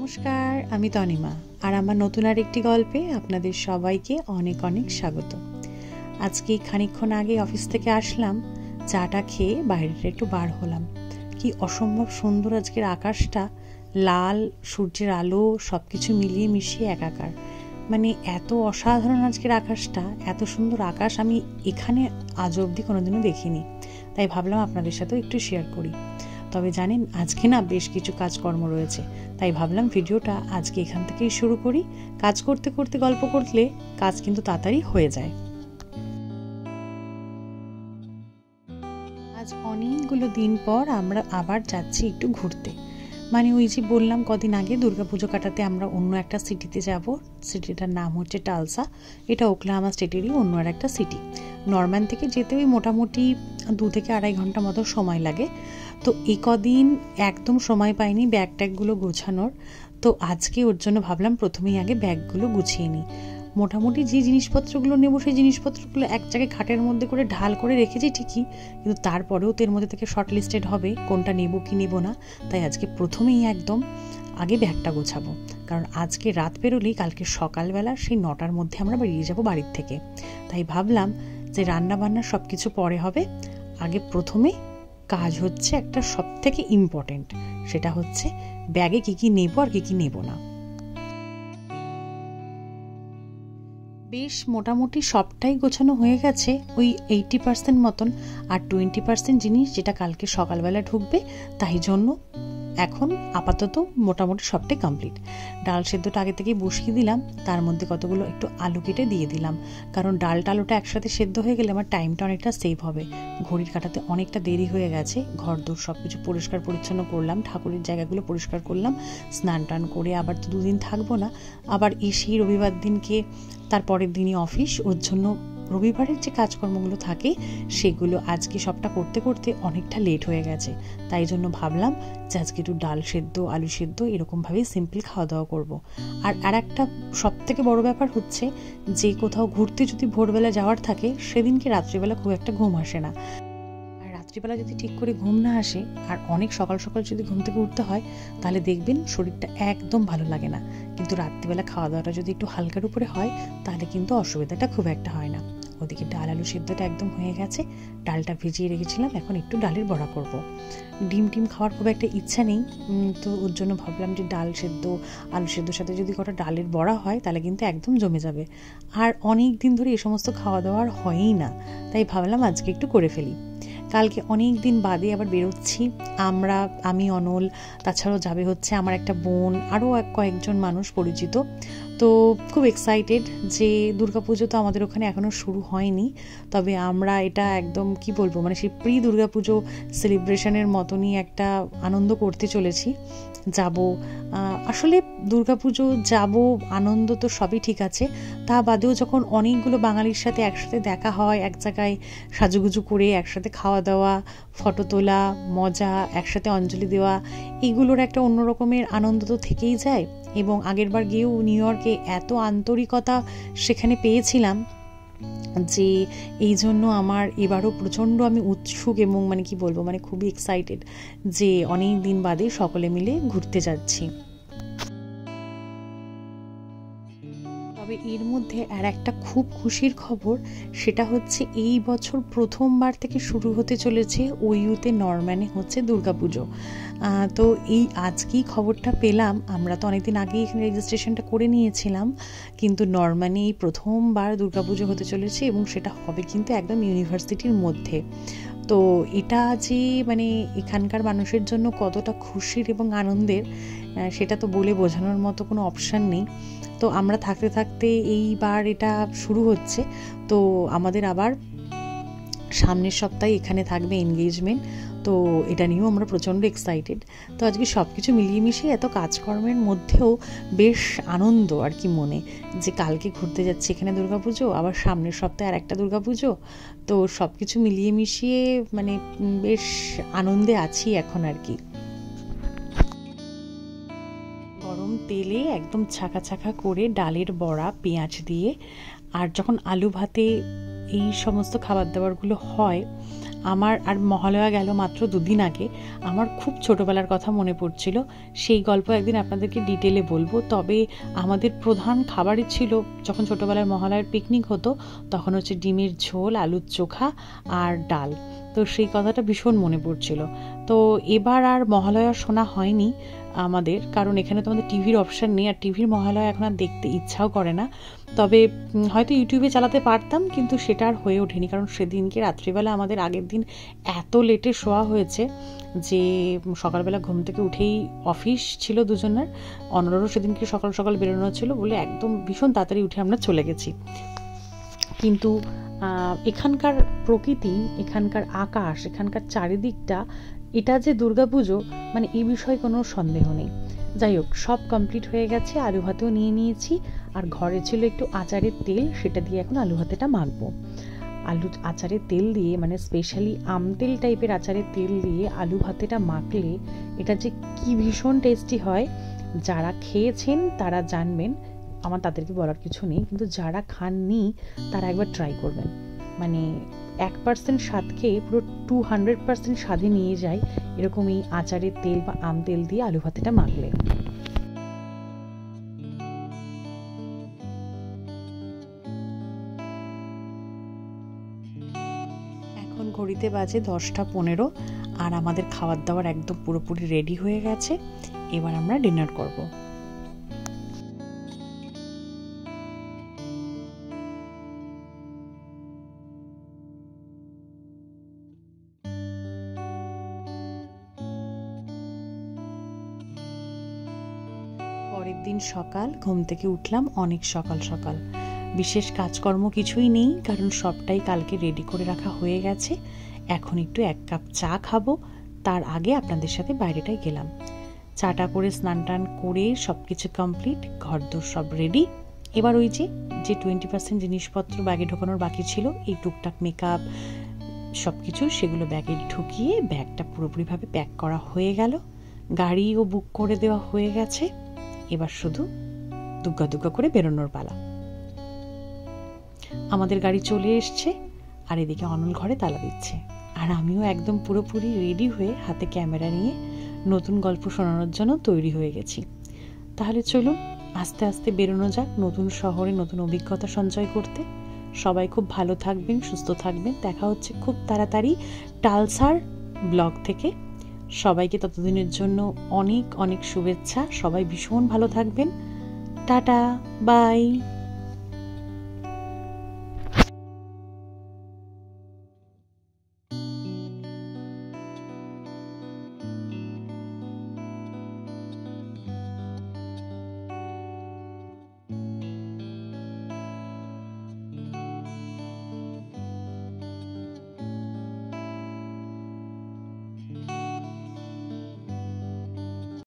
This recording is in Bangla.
নমস্কার, আমি তনিমা আর আমার নতুন আরেকটি গল্পে আপনাদের সবাইকে অনেক অনেক স্বাগত। আজকে খানিকক্ষণ আগে অফিস থেকে আসলাম, চাটা খেয়ে বাইরেটা একটু বার হলাম। কি অসম্ভব সুন্দর আজকের আকাশটা, লাল সূর্যের আলো সব কিছু মিলিয়ে মিশিয়ে একাকার। মানে এত অসাধারণ আজকের আকাশটা, এত সুন্দর আকাশ আমি এখানে আজ অবধি কোনোদিনও দেখিনি। তাই ভাবলাম আপনাদের সাথেও একটু শেয়ার করি। তবে জানেন, আজকে না বেশ কিছু কাজকর্ম রয়েছে, তাই ভাবলাম ভিডিওটা আজকে এখান থেকেই শুরু করি। কাজ করতে করতে গল্প করলে কাজ কিন্তু তাড়াতাড়ি হয়ে যায়। আজ অনেকগুলো দিন পর আমরা আবার যাচ্ছি একটু ঘুরতে। মানে ওই যে বললাম কদিন আগে দুর্গাপুজো কাটাতে আমরা অন্য একটা সিটিতে যাব। সিটিটার নাম হচ্ছে টালসা। এটা ওকলাহামা স্টেটেরই অন্য আর একটা সিটি। নরম্যান থেকে যেতে ওই মোটামুটি 2 থেকে 2.5 ঘন্টা মতো সময় লাগে। তো এই কদিন একদম সময় পাইনি ব্যাগ ট্যাগগুলো গোছানোর। তো আজকে ওর জন্য ভাবলাম প্রথমেই আগে ব্যাগগুলো গুছিয়ে নিই। মোটামুটি যে জিনিসপত্রগুলো নেবো সেই জিনিসপত্রগুলো এক জায়গায় খাটের মধ্যে করে ঢাল করে রেখেছি ঠিকই, কিন্তু তারপরেও তো এর মধ্যে থেকে শর্ট লিস্টেড হবে কোনটা নেবো কি নেবো না। তাই আজকে প্রথমেই একদম আগে ব্যাগটা গোছাবো, কারণ আজকে রাত বেরোলেই কালকে সকালবেলা সেই 9টার মধ্যে আমরা বেরিয়ে যাবো বাড়ির থেকে। তাই ভাবলাম যে রান্না বান্না সব কিছু পরে হবে, আগে প্রথমে কাজ হচ্ছে একটা সব থেকে ইম্পর্টেন্ট, সেটা হচ্ছে ব্যাগে কি কি নেবো আর কি কি নেবো না। বেশ মোটামুটি সবটাই গোছানো হয়ে গেছে, ওই 80% মতন। আর 20% জিনিস যেটা কালকে সকালবেলা ঢুকবে, তাই জন্য এখন আপাতত মোটামুটি সবটাই কমপ্লিট। ডাল সেদ্ধটা আগে থেকেই বসিয়ে দিলাম, তার মধ্যে কতগুলো একটু আলু কেটে দিয়ে দিলাম, কারণ ডালটা আলুটা একসাথে সেদ্ধ হয়ে গেলে আমার টাইমটা অনেকটা সেভ হবে। ঘড়ির কাটাতে অনেকটা দেরি হয়ে গেছে। ঘরদোর সব কিছু পরিষ্কার পরিচ্ছন্ন করলাম, ঠাকুরের জায়গাগুলো পরিষ্কার করলাম, স্নান টান করে আবার তো 2 দিন থাকবো না, আবার এসেই রবিবার দিনকে তারপরের দিনই অফিস। ওর জন্য রবিবারের যে কাজকর্মগুলো থাকে সেগুলো আজকে সবটা করতে করতে অনেকটা লেট হয়ে গেছে। তাই জন্য ভাবলাম যে আজকে একটু ডাল সেদ্ধ আলু সেদ্ধ এরকমভাবেই সিম্পল খাওয়া দাওয়া করবো। আর একটা সব থেকে বড় ব্যাপার হচ্ছে যে কোথাও ঘুরতে যদি ভোরবেলা যাওয়ার থাকে সেদিনকে রাত্রিবেলা খুব একটা ঘুম আসে না। আর রাত্রিবেলা যদি ঠিক করে ঘুম না আসে আর অনেক সকাল সকাল যদি ঘুম থেকে উঠতে হয়, তাহলে দেখবেন শরীরটা একদম ভালো লাগে না। কিন্তু রাত্রিবেলা খাওয়া দাওয়াটা যদি একটু হালকার উপরে হয়, তাহলে কিন্তু অসুবিধাটা খুব একটা হয় না। ওদিকে ডাল আলু সেদ্ধটা একদম হয়ে গেছে, ডালটা ভিজিয়ে রেখেছিলাম, এখন একটু ডালের বড়া করব। ডিম টিম খাওয়ার খুব একটা ইচ্ছা নেই, তো ওর জন্য ভাবলাম যে ডাল সেদ্ধ আলু সেদ্ধর সাথে যদি কটা ডালের বড়া হয় তাহলে কিন্তু একদম জমে যাবে। আর অনেক দিন ধরে এই সমস্ত খাওয়া দাওয়ার হয়ই না, তাই ভাবলাম আজকে একটু করে ফেলি। কালকে অনেক দিন বাদে আবার বেরোচ্ছি আমরা, আমি অনল, তাছাড়াও যাবে হচ্ছে আমার একটা বোন, আরও কয়েকজন মানুষ পরিচিত। তো খুব এক্সাইটেড যে দুর্গাপুজো তো আমাদের ওখানে এখনও শুরু হয়নি, তবে আমরা এটা একদম কি বলবো, মানে সেই প্রি দুর্গাপুজো সেলিব্রেশনের মতনই একটা আনন্দ করতে চলেছি। যাব আসলে দুর্গাপুজো যাব, আনন্দ তো সবই ঠিক আছে, তা বাদেও যখন অনেকগুলো বাঙালির সাথে একসাথে দেখা হয়, এক জায়গায় সাজুগুজু করে একসাথে খাওয়া দাওয়া, ফটো তোলা, মজা, একসাথে অঞ্জলি দেওয়া, এগুলোর একটা অন্য রকমের আনন্দ তো থেকেই যায়। এবং আগেরবার গিয়েও নিউ ইয়র্কে এত আন্তরিকতা সেখানে পেয়েছিলাম যে এই জন্য আমার এবারও প্রচণ্ড আমি উৎসুক এবং মানে কি বলবো, মানে খুবই এক্সাইটেড যে অনেক দিন বাদে সকলে মিলে ঘুরতে যাচ্ছি। তবে এর মধ্যে আর একটা খুব খুশির খবর, সেটা হচ্ছে এই বছর প্রথমবার থেকে শুরু হতে চলেছে ওইউতে নরম্যানে হচ্ছে দুর্গাপুজো। তো এই আজকেই খবরটা পেলাম, আমরা তো অনেকদিন আগেই এখানে রেজিস্ট্রেশনটা করে নিয়েছিলাম, কিন্তু নরম্যানে এই প্রথমবার দুর্গাপুজো হতে চলেছে এবং সেটা হবে কিন্তু একদম ইউনিভার্সিটির মধ্যে। তো এটা যে মানে এখানকার মানুষের জন্য কতটা খুশির এবং আনন্দের, সেটা তো বলে বোঝানোর মতো কোনো অপশান নেই। তো আমরা থাকতে থাকতে এইবার এটা শুরু হচ্ছে, তো আমাদের আবার সামনের সপ্তাহে এখানে থাকবে এনগেজমেন্ট। তো এটা নিয়েও আমরা প্রচণ্ড এক্সাইটেড। তো আজকে সব কিছু মিলিয়ে মিশিয়ে এত কাজকর্মের মধ্যেও বেশ আনন্দ আর কি মনে, যে কালকে ঘুরতে যাচ্ছি এখানে দুর্গাপুজো, আবার সামনের সপ্তাহে আর একটা দুর্গাপুজো। তো সব কিছু মিলিয়ে মিশিয়ে মানে বেশ আনন্দে আছি এখন আর কি। গরম তেলে একদম ছাকা ছাকা করে ডালের বড়া পেঁয়াজ দিয়ে, আর যখন আলু ভাতে এই সমস্ত খাবার দাবারগুলো হয় আমার আর মহালয়া গেল মাত্র 2 দিন আগে, আমার খুব ছোটোবেলার কথা মনে পড়ছিল। সেই গল্প একদিন আপনাদেরকে ডিটেলে বলবো। তবে আমাদের প্রধান খাবারই ছিল, যখন ছোটোবেলার মহালয়ার পিকনিক হতো তখন হচ্ছে ডিমের ঝোল, আলুর চোখা আর ডাল। তো সেই কথাটা ভীষণ মনে পড়ছিল। তো এবার আর মহালয়া শোনা হয়নি আমাদের, কারণ এখানে তো আমাদের টিভির অপশান নেই, আর টিভির মহালয়া এখন আর দেখতে ইচ্ছাও করে না। তবে হয়তো ইউটিউবে চালাতে পারতাম, কিন্তু সেটা আর হয়ে ওঠেনি, কারণ সেদিনকে রাত্রিবেলা আমাদের আগের দিন এত লেটে শোয়া হয়েছে যে সকালবেলা ঘুম থেকে উঠেই অফিস ছিল দুজনের। অনরও সেদিনকে সকাল সকাল বেরোনো ছিল বলে একদম ভীষণ তাড়াতাড়ি উঠে আমরা চলে গেছি। কিন্তু এখানকার প্রকৃতি, এখানকার আকাশ, এখানকার চারিদিকটা, এটা যে দুর্গাপুজো মানে এই বিষয়ে কোনো সন্দেহ নেই। যাই হোক, সব কমপ্লিট হয়ে গেছে, আলু ভাতেও নিয়ে নিয়েছি। আর ঘরে ছিল একটু আচারের তেল, সেটা দিয়ে এখন আলু ভাতেটা মাখবো। আচারের তেল দিয়ে, মানে স্পেশালি আমতেল টাইপের আচারের তেল দিয়ে আলু ভাতেটা মাখলে এটা যে কি ভীষণ টেস্টি হয়। যারা খেয়েছেন তারা জানবেন, আমার তাদেরকে বলার কিছু নেই, কিন্তু যারা খাননি তারা একবার ট্রাই করবেন। মানে 1% স্বাদকে পুরো 200% স্বাদে নিয়ে যায় এরকম এই আচারের তেল বা আম তেল দিয়ে আলু ভাতেটা মাখলে। এখন ঘড়িতে বাজে 10টা 15, আর আমাদের খাবার দাবার একদম পুরোপুরি রেডি হয়ে গেছে। এবার আমরা ডিনার করব। পরের দিন সকাল, ঘুম থেকে উঠলাম অনেক সকাল সকাল। বিশেষ কাজকর্ম কিছুই নেই, কারণ সবটাই কালকে রেডি করে রাখা হয়ে গেছে। এখন একটু 1 কাপ চা খাবো, তার আগে আপনাদের সাথে বাইরেটায় গেলাম। চাটা করে স্নান টান করে সব কিছু কমপ্লিট, ঘরদোর সব রেডি। এবার ওই যে 20% জিনিসপত্র ব্যাগে ঢোকানোর বাকি ছিল, এই টুকটাক মেকআপ সব কিছু, সেগুলো ব্যাগে ঢুকিয়ে ব্যাগটা পুরোপুরিভাবে প্যাক করা হয়ে গেল। গাড়িও বুক করে দেওয়া হয়ে গেছে। এবার শুধু দুগ্গা দুগ্গা করে বেরোনোর পালা। আমাদের গাড়ি চলে এসছে, আর এদিকে অনল ঘরে তালা দিচ্ছে, আর আমিও একদম পুরোপুরি রেডি হয়ে হাতে ক্যামেরা নিয়ে নতুন গল্প শোনানোর জন্য তৈরি হয়ে গেছি। তাহলে চলুন আস্তে আস্তে বেরোনো যাক নতুন শহরে নতুন অভিজ্ঞতা সঞ্চয় করতে। সবাই খুব ভালো থাকবেন, সুস্থ থাকবেন। দেখা হচ্ছে খুব তাড়াতাড়ি টালসার ব্লগ থেকে। সবাইকে ততদিনের জন্য অনেক অনেক শুভেচ্ছা। সবাই ভীষণ ভালো থাকবেন। Tata, by.